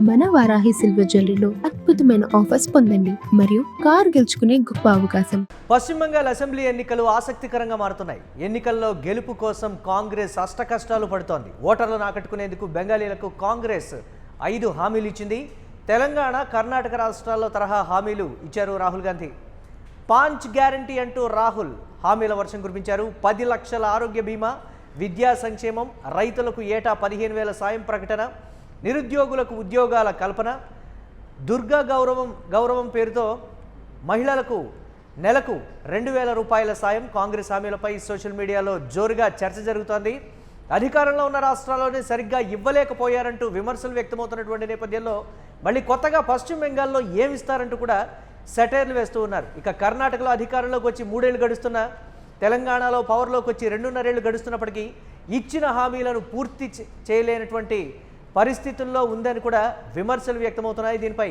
మన వారాహి సిల్వర్ జ్యువెలరీలో అద్భుతమైన ఆఫర్స్ పొందండి మరియు కార్ గెలుచుకునే గొప్ప అవకాశం. పశ్చిమ బెంగాల్ అసెంబ్లీ ఎన్నికలు ఆసక్తికరంగా మారుతున్నాయి. ఎన్నికల్లో గెలుపు కోసం కాంగ్రెస్ అష్టకష్టాలు పడుతోంది. ఓటర్లను ఆకట్టుకునేందుకు బెంగాలీలకు కాంగ్రెస్ 5 హామీలు ఇచ్చింది. తెలంగాణ, కర్ణాటక రాష్ట్రాల్లో తరహా హామీలు ఇచ్చారు రాహుల్ గాంధీ. పాంచ్ గ్యారంటీ అంటూ రాహుల్ హామీల వర్షం కురిపించారు. 10 లక్షల ఆరోగ్య బీమా, విద్యా సంక్షేమం, రైతులకు ఏటా 15,000 సాయం ప్రకటన, నిరుద్యోగులకు ఉద్యోగాల కల్పన, దుర్గా గౌరవం పేరుతో మహిళలకు నెలకు 2,000 రూపాయల సాయం. కాంగ్రెస్ హామీలపై సోషల్ మీడియాలో జోరుగా చర్చ జరుగుతోంది. అధికారంలో ఉన్న రాష్ట్రాల్లోనే సరిగ్గా ఇవ్వలేకపోయారంటూ విమర్శలు వ్యక్తమవుతున్నటువంటి నేపథ్యంలో మళ్ళీ కొత్తగా పశ్చిమ బెంగాల్లో ఏమిస్తారంటూ కూడా సెటైర్లు వేస్తూ ఉన్నారు. ఇక కర్ణాటకలో అధికారంలోకి వచ్చి 3 ఏళ్లు గడుస్తున్నా, తెలంగాణలో పవర్లోకి వచ్చి 2.5 ఏళ్లు గడుస్తున్నప్పటికీ ఇచ్చిన హామీలను పూర్తి చేయలేనటువంటి పరిస్థితుల్లో ఉందని కూడా విమర్శలు వ్యక్తమవుతున్నాయి. దీనిపై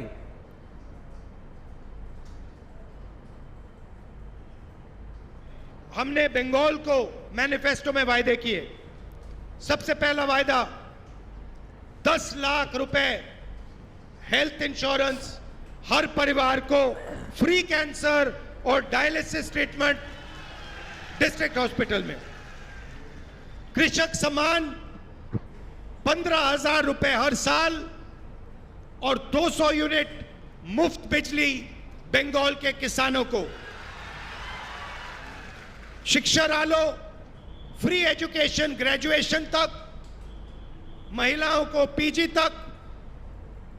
हमने बंगाल को मैनिफेस्टो में वायदे किए. सबसे पहला वायदा 10 लाख रुपए हेल्थ इंश्योरेंस, हर परिवार को फ्री कैंसर और डायलिसिस ट्रीटमेंट डिस्ट्रिक्ट हॉस्पिटल में. कृषक सम्मान 15,000 रुपए हर साल और 200 यूनिट मुफ्त बिजली बंगाल के किसानों को. शिक्षा रालो फ्री एजुकेशन ग्रेजुएशन तक, महिलाओं को पीजी तक,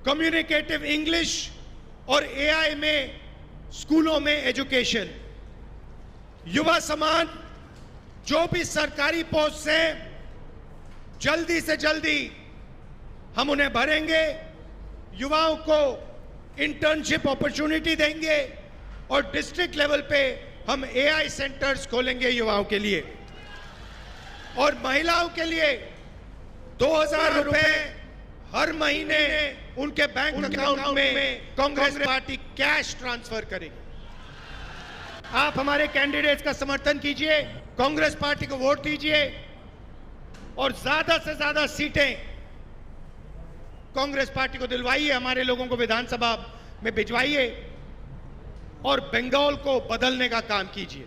कम्युनिकेटिव इंग्लिश और एआई में स्कूलों में एजुकेशन. युवा समान जो भी सरकारी पोस्ट से जल्दी से जल्दी हम उन्हें भरेंगे. युवाओं को इंटर्नशिप अपॉर्चुनिटी देंगे और डिस्ट्रिक्ट लेवल पे हम एआई सेंटर्स खोलेंगे युवाओं के लिए. और महिलाओं के लिए 2,000 रुपए हर महीने उनके बैंक अकाउंट में कांग्रेस पार्टी कैश ट्रांसफर करेगी. आप हमारे कैंडिडेट्स का समर्थन कीजिए, कांग्रेस पार्टी को वोट दीजिए और ज्यादा से ज्यादा सीटें कांग्रेस पार्टी को दिलवाइए, हमारे लोगों को विधानसभा में भिजवाइए और बंगाल को बदलने का काम कीजिए.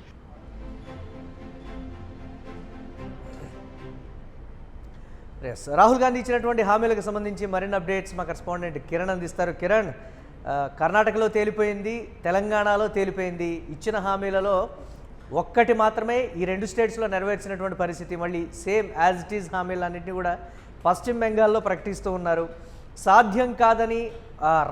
రాహుల్ గాంధీ ఇచ్చినటువంటి హామీలకు సంబంధించి మరిన్ని అప్డేట్స్ మా కరెస్పాండెంట్ కిరణ్ అందిస్తారు. కిరణ్, కర్ణాటకలో తేలిపోయింది, తెలంగాణలో తేలిపోయింది. ఇచ్చిన హామీలలో ఒక్కటి మాత్రమే ఈ 2 స్టేట్స్లో నెరవేర్చినటువంటి పరిస్థితి. మళ్ళీ సేమ్ యాజ్ ఇట్ ఈజ్ హామీలన్నింటినీ కూడా పశ్చిమ బెంగాల్లో ప్రకటిస్తూ ఉన్నారు. సాధ్యం కాదని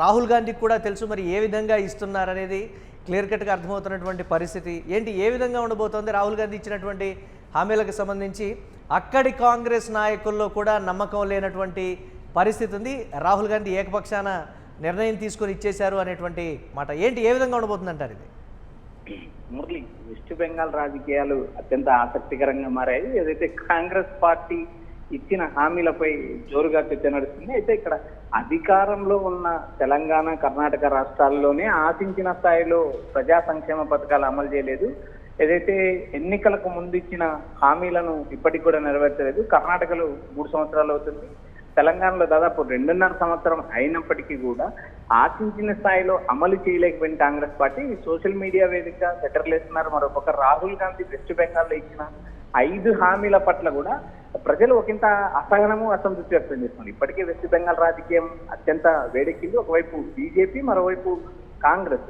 రాహుల్ గాంధీకి కూడా తెలుసు. మరి ఏ విధంగా ఇస్తున్నారనేది క్లియర్ కట్గా అర్థమవుతున్నటువంటి పరిస్థితి ఏంటి, ఏ విధంగా ఉండబోతోంది రాహుల్ గాంధీ ఇచ్చినటువంటి హామీలకు సంబంధించి? అక్కడి కాంగ్రెస్ నాయకుల్లో కూడా నమ్మకం లేనటువంటి పరిస్థితి ఉంది. రాహుల్ గాంధీ ఏకపక్షాన నిర్ణయం తీసుకొని ఇచ్చేశారు అనేటువంటి మాట ఏంటి, ఏ విధంగా ఉండబోతుందంటారు ఇది? మురళి, వెస్ట్ బెంగాల్ రాజకీయాలు అత్యంత ఆసక్తికరంగా మారాయి. ఏదైతే కాంగ్రెస్ పార్టీ ఇచ్చిన హామీలపై జోరుగా చర్చ నడుస్తుంది. అయితే ఇక్కడ అధికారంలో ఉన్న తెలంగాణ, కర్ణాటక రాష్ట్రాల్లోనే ఆశించిన స్థాయిలో ప్రజా సంక్షేమ పథకాలు అమలు చేయలేదు. ఏదైతే ఎన్నికలకు ముందు ఇచ్చిన హామీలను ఇప్పటికి కూడా నెరవేర్చలేదు. కర్ణాటకలో 3 సంవత్సరాలు అవుతుంది, తెలంగాణలో దాదాపు 2.5 సంవత్సరం అయినప్పటికీ కూడా ఆశించిన స్థాయిలో అమలు చేయలేకపోయిన కాంగ్రెస్ పార్టీ సోషల్ మీడియా వేదికగా సెటర్లేస్తున్నారు. మరొక రాహుల్ గాంధీ వెస్ట్ బెంగాల్లో ఇచ్చిన 5 హామీల పట్ల కూడా ప్రజలు ఒకంత అసహనము, అసంతృప్తి వ్యక్తం చేస్తున్నారు. ఇప్పటికే వెస్ట్ బెంగాల్ రాజకీయం అత్యంత వేడెక్కింది. ఒకవైపు బీజేపీ, మరోవైపు కాంగ్రెస్.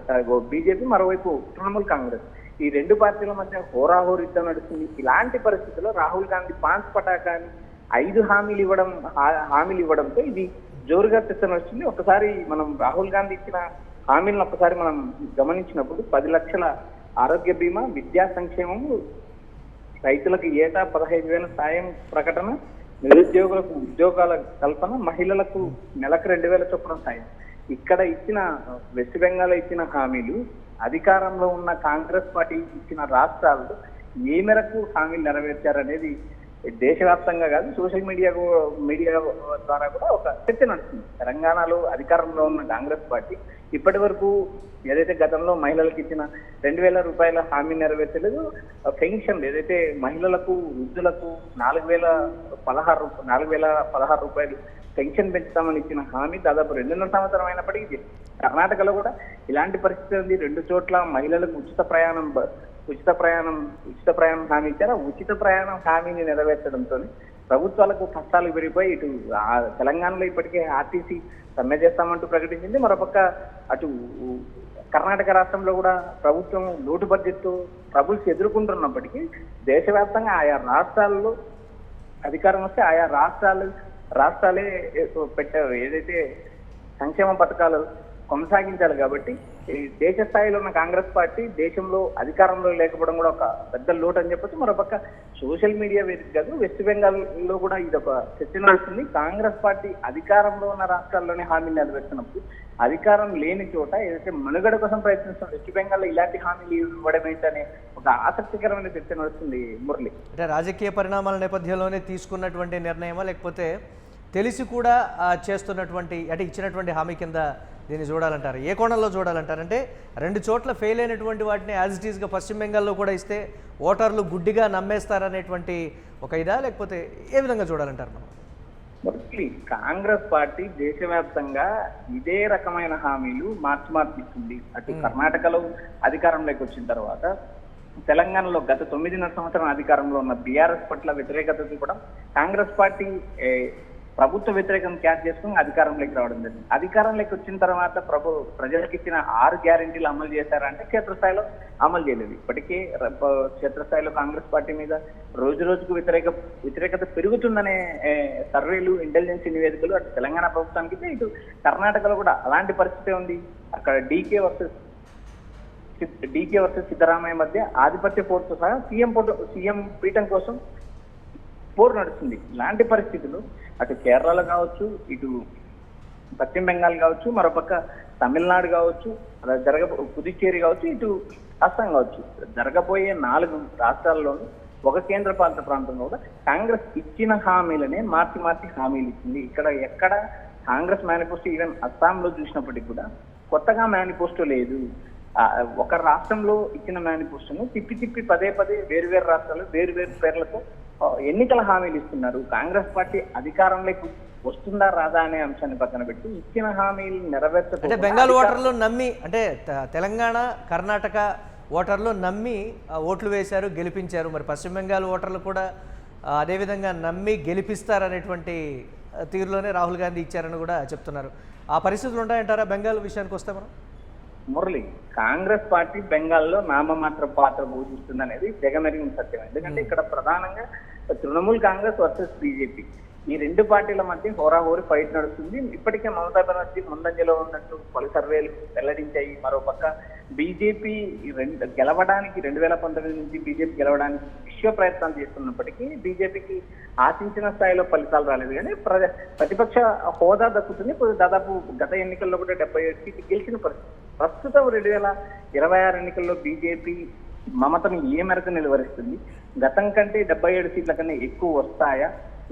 బీజేపీ, మరోవైపు తృణమూల్ కాంగ్రెస్. ఈ 2 పార్టీల మధ్య హోరాహోరీ యుద్ధం నడుస్తుంది. ఇలాంటి పరిస్థితుల్లో రాహుల్ గాంధీ పాంచ్ పటాకాన్ని 5 హామీలు ఇవ్వడంతో ఇది జోరుగా చర్చ నడుస్తుంది. ఒకసారి మనం రాహుల్ గాంధీ ఇచ్చిన హామీలను ఒకసారి మనం గమనించినప్పుడు 10 లక్షల ఆరోగ్య బీమా, విద్యా సంక్షేమము, రైతులకు ఏటా 15,000 సాయం ప్రకటన, నిరుద్యోగులకు ఉద్యోగాల కల్పన, మహిళలకు నెలకు 2,000 చొప్పున సాయం. ఇక్కడ ఇచ్చిన వెస్ట్ బెంగాల్ ఇచ్చిన హామీలు అధికారంలో ఉన్న కాంగ్రెస్ పార్టీ ఇచ్చిన రాష్ట్రాల్లో ఏ మేరకు హామీలు నెరవేర్చారనేది దేశవ్యాప్తంగా కాదు సోషల్ మీడియా ద్వారా కూడా ఒక చర్చ నడుస్తుంది. తెలంగాణలో అధికారంలో ఉన్న కాంగ్రెస్ పార్టీ ఇప్పటి వరకు ఏదైతే గతంలో మహిళలకు ఇచ్చిన 2,000 రూపాయల హామీ నెరవేర్చలేదు. పెన్షన్ ఏదైతే మహిళలకు వృద్ధులకు 4,016 రూపాయలు పెన్షన్ పెంచుతామని ఇచ్చిన హామీ దాదాపు 2.5 సంవత్సరం అయినప్పటికీ కర్ణాటకలో కూడా ఇలాంటి పరిస్థితి ఉంది. 2 చోట్ల మహిళలకు ఉచిత ప్రయాణం హామీ ఇచ్చారు. ఉచిత ప్రయాణం హామీని నెరవేర్చడంతో ప్రభుత్వాలకు కష్టాలు పెరిగిపోయి ఇటు తెలంగాణలో ఇప్పటికే ఆర్టీసీ సమ్మె చేస్తామంటూ ప్రకటించింది. మరోపక్క అటు కర్ణాటక రాష్ట్రంలో కూడా ప్రభుత్వం లోటు బడ్జెట్తో ట్రబుల్స్ ఎదుర్కొంటున్నప్పటికీ దేశవ్యాప్తంగా ఆయా రాష్ట్రాల్లో అధికారం వస్తే ఆయా రాష్ట్రాలే పెట్టారు ఏదైతే సంక్షేమ పథకాలు కొనసాగించాలి. కాబట్టి ఈ దేశ స్థాయిలో ఉన్న కాంగ్రెస్ పార్టీ దేశంలో అధికారంలో లేకపోవడం కూడా ఒక పెద్ద లోటు అని చెప్పొచ్చు. మరోపక్క సోషల్ మీడియా వేదిక కాదు వెస్ట్ బెంగాల్లో కూడా ఇది ఒక చర్చ నడుస్తుంది. కాంగ్రెస్ పార్టీ అధికారంలో ఉన్న రాష్ట్రాల్లోనే హామీలు నెరవేర్చినప్పుడు అధికారం లేని చోట ఏదైతే మనుగడ కోసం ప్రయత్నిస్తున్న వెస్ట్ బెంగాల్లో ఇలాంటి హామీలు ఇవ్వడం ఏంటనే ఒక ఆసక్తికరమైన చర్చ నడుస్తుంది మురళి. అంటే రాజకీయ పరిణామాల నేపథ్యంలోనే తీసుకున్నటువంటి నిర్ణయమా, లేకపోతే తెలిసి కూడా చేస్తున్నటువంటి అంటే ఇచ్చినటువంటి హామీ కింద దీన్ని చూడాలంటారు? ఏ కోణంలో చూడాలంటారంటే 2 చోట్ల ఫెయిల్ అయినటువంటి వాటిని యాజ్ ఇట్ ఈస్గా పశ్చిమ బెంగాల్లో కూడా ఇస్తే ఓటర్లు గుడ్డిగా నమ్మేస్తారనేటువంటి ఒక ఇదా, లేకపోతే ఏ విధంగా చూడాలంటారు మనం? కాంగ్రెస్ పార్టీ దేశవ్యాప్తంగా ఇదే రకమైన హామీలు మార్చి ఇస్తుంది. అటు కర్ణాటకలో అధికారంలోకి వచ్చిన తర్వాత తెలంగాణలో గత 9.5 సంవత్సరం అధికారంలో ఉన్న బీఆర్ఎస్ పట్ల వ్యతిరేకత కూడా కాంగ్రెస్ పార్టీ ప్రభుత్వ వ్యతిరేకం క్యాచ్ చేసుకుని అధికారంలోకి రావడం జరిగింది. అధికారంలోకి వచ్చిన తర్వాత ప్రజలకు ఇచ్చిన 6 గ్యారెంటీలు అమలు చేశారంటే క్షేత్రస్థాయిలో అమలు చేయలేదు. ఇప్పటికే క్షేత్రస్థాయిలో కాంగ్రెస్ పార్టీ మీద రోజు రోజుకు వ్యతిరేకత పెరుగుతుందనే సర్వేలు, ఇంటెలిజెన్స్ నివేదికలు అటు తెలంగాణ ప్రభుత్వానికి ఇటు కర్ణాటకలో కూడా అలాంటి పరిస్థితి ఉంది. అక్కడ డీకే వర్సెస్ సిద్ధరామయ్య మధ్య ఆధిపత్య పోరుతో సహా సీఎం పీఠం కోసం పోరు నడుస్తుంది. ఇలాంటి పరిస్థితులు అటు కేరళలో కావచ్చు, ఇటు పశ్చిమ బెంగాల్ కావచ్చు, మరోపక్క తమిళనాడు కావచ్చు, పుదుచ్చేరి కావచ్చు, ఇటు అస్సాం కావచ్చు, జరగబోయే 4 రాష్ట్రాల్లోనూ ఒక కేంద్ర పాలిత ప్రాంతంలో కూడా కాంగ్రెస్ ఇచ్చిన హామీలనే మార్చి హామీలు ఇచ్చింది. ఎక్కడ కాంగ్రెస్ మేనిఫెస్టో ఈవెన్ అస్సాంలో చూసినప్పటికీ కూడా కొత్తగా మేనిఫెస్టో లేదు. ఒక రాష్ట్రంలో ఇచ్చిన మేనిఫెస్టోను తిప్పి పదే వేరు రాష్ట్రాలు వేరు పేర్లతో ఎన్నికల హామీలు ఇస్తున్నారు. కాంగ్రెస్ పార్టీ అధికారంలోకి వస్తుందా రాదా అనే అంశాన్ని పక్కన పెట్టి ఇచ్చిన హామీలు నెరవేర్చ అంటే బెంగాల్ ఓటర్లు నమ్మి, అంటే తెలంగాణ కర్ణాటక ఓటర్లు నమ్మి ఓట్లు వేశారు, గెలిపించారు. మరి పశ్చిమ బెంగాల్ ఓటర్లు కూడా అదేవిధంగా నమ్మి గెలిపిస్తారనేటువంటి తీరులోనే రాహుల్ గాంధీ ఇచ్చారని కూడా చెప్తున్నారు. ఆ పరిస్థితులు ఉంటాయంటారా బెంగాల్ విషయానికి వస్తే మనం? మురళి, కాంగ్రెస్ పార్టీ బెంగాల్లో నామమాత్ర పాత్ర పోషిస్తుంది అనేది జగమెరిగిన సత్యం. ఎందుకంటే ఇక్కడ ప్రధానంగా తృణమూల్ కాంగ్రెస్ వర్సెస్ బీజేపీ ఈ 2 పార్టీల మధ్య హోరాహోరీ ఫైట్ నడుస్తుంది. ఇప్పటికే మమతా బెనర్జీ ముందంజలో ఉన్నట్టు పలు సర్వేలు వెల్లడించాయి. మరోపక్క బీజేపీ గెలవడానికి 2019 నుంచి బీజేపీ గెలవడానికి విశ్వ ప్రయత్నాలు చేస్తున్నప్పటికీ బీజేపీకి ఆశించిన స్థాయిలో ఫలితాలు రాలేదు. కానీ ప్రతిపక్ష హోదా దక్కుతుంది. దాదాపు గత ఎన్నికల్లో కూడా 77 సీట్లు గెలిచిన పరిస్థితి. ప్రస్తుతం 2026 ఎన్నికల్లో బీజేపీ మమతను ఏ మేరకు నిలువరిస్తుంది? గతం కంటే 77 సీట్ల కన్నా ఎక్కువ వస్తాయా,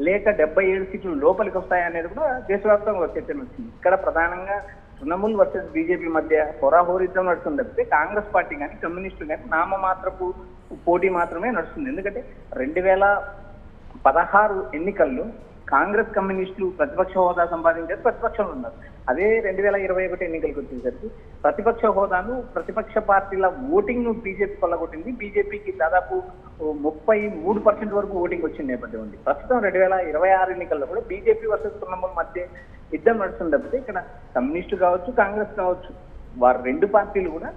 లేక 77 సీట్లు లోపలికి వస్తాయా అనేది కూడా దేశవ్యాప్తంగా చర్చ నడుస్తుంది. ఇక్కడ ప్రధానంగా తృణమూల్ వర్సెస్ బీజేపీ మధ్య హోరాహోరీతం నడుస్తుంది తప్పితే కాంగ్రెస్ పార్టీ కానీ కమ్యూనిస్టులు కానీ నామమాత్రపు పోటీ మాత్రమే నడుస్తుంది. ఎందుకంటే 2016 ఎన్నికల్లో కాంగ్రెస్ కమ్యూనిస్టులు ప్రతిపక్ష హోదా సంపాదించారు, ప్రతిపక్షంలో ఉన్నారు. అదే 2021 ఎన్నికలకు వచ్చేసరికి ప్రతిపక్ష హోదాను, ప్రతిపక్ష పార్టీల ఓటింగ్ ను బీజేపీ కొల్లగొట్టింది. బీజేపీకి దాదాపు 33% వరకు ఓటింగ్ వచ్చిన నేపథ్యం ఉంది. ప్రస్తుతం 2026 ఎన్నికల్లో కూడా బీజేపీ వర్సెస్ తృణమూల్ మధ్య యుద్ధం నడుస్తుంది తప్పితే ఇక్కడ కమ్యూనిస్టు కావచ్చు, కాంగ్రెస్ కావచ్చు, వారు 2 పార్టీలు కూడా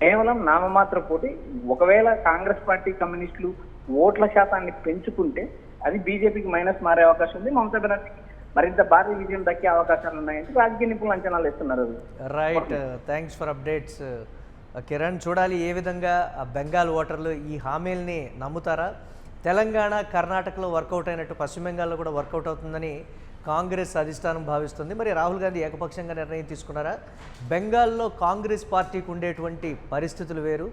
కేవలం నామమాత్ర పోటీ. ఒకవేళ కాంగ్రెస్ పార్టీ కమ్యూనిస్టులు ఓట్ల శాతాన్ని పెంచుకుంటే అది బీజేపీకి మైనస్ మారే అవకాశం ఉంది. మమతా బెనర్జీకి మరింత భారీ విజయం దక్కే అవకాశాలు ఉన్నాయంటే రాజకీయ నిపుణులు అంచనాలు ఇస్తున్నారు. Right, thanks for updates Kiran. చూడాలి ఏ విధంగా బెంగాల్ ఓటర్లు ఈ హామీల్ని నమ్ముతారా. తెలంగాణ కర్ణాటకలో వర్కౌట్ అయినట్టు పశ్చిమ బెంగాల్లో కూడా వర్కౌట్ అవుతుందని కాంగ్రెస్ అధిష్టానం భావిస్తుంది. మరి రాహుల్ గాంధీ ఏకపక్షంగా నిర్ణయం తీసుకున్నారా? బెంగాల్లో కాంగ్రెస్ పార్టీకి ఉండేటువంటి పరిస్థితులు వేరు,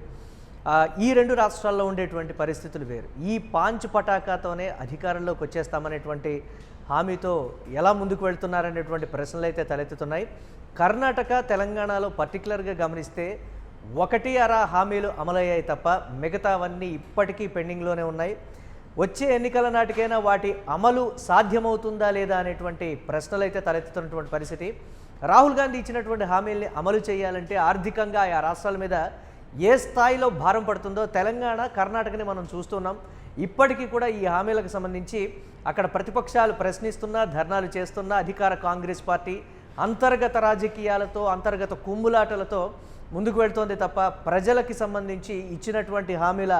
ఈ రెండు రాష్ట్రాల్లో ఉండేటువంటి పరిస్థితులు వేరు. ఈ పాంచ్ పటాకాతోనే అధికారంలోకి వచ్చేస్తామనేటువంటి హామీతో ఎలా ముందుకు వెళ్తున్నారనేటువంటి ప్రశ్నలు అయితే తలెత్తుతున్నాయి. కర్ణాటక, తెలంగాణలో పర్టికులర్గా గమనిస్తే 1-2 హామీలు అమలయ్యాయి తప్ప మిగతావన్నీ ఇప్పటికీ పెండింగ్లోనే ఉన్నాయి. వచ్చే ఎన్నికల నాటికైనా వాటి అమలు సాధ్యమవుతుందా లేదా అనేటువంటి ప్రశ్నలు అయితే తలెత్తుతున్నటువంటి పరిస్థితి. రాహుల్ గాంధీ ఇచ్చినటువంటి హామీల్ని అమలు చేయాలంటే ఆర్థికంగా ఆ రాష్ట్రాల మీద ఏ స్థాయిలో భారం పడుతుందో తెలంగాణ, కర్ణాటకని మనం చూస్తున్నాం. ఇప్పటికీ కూడా ఈ హామీలకు సంబంధించి అక్కడ ప్రతిపక్షాలు ప్రశ్నిస్తున్నా, ధర్నాలు చేస్తున్నా, అధికార కాంగ్రెస్ పార్టీ అంతర్గత రాజకీయాలతో, అంతర్గత కుమ్ములాటలతో ముందుకు వెళ్తోంది తప్ప ప్రజలకి సంబంధించి ఇచ్చినటువంటి హామీల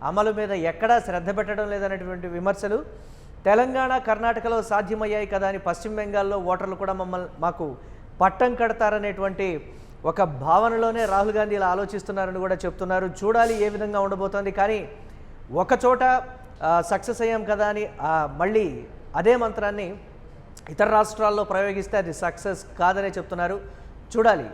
అమలు మీద ఎక్కడా శ్రద్ధ పెట్టడం లేదనేటువంటి విమర్శలు. తెలంగాణ, కర్ణాటకలో సాధ్యమయ్యాయి కదా అని పశ్చిమ బెంగాల్లో ఓటర్లు కూడా మాకు పట్టం కడతారనేటువంటి ఒక భావనలోనే రాహుల్ గాంధీ ఇలా ఆలోచిస్తున్నారని కూడా చెప్తున్నారు. చూడాలి ఏ విధంగా ఉండబోతోంది. కానీ ఒకచోట సక్సెస్ అయ్యాం కదా అని మళ్ళీ అదే మంత్రాన్ని ఇతర రాష్ట్రాల్లో ప్రయోగిస్తే అది సక్సెస్ కాదనే చెప్తున్నారు. చూడాలి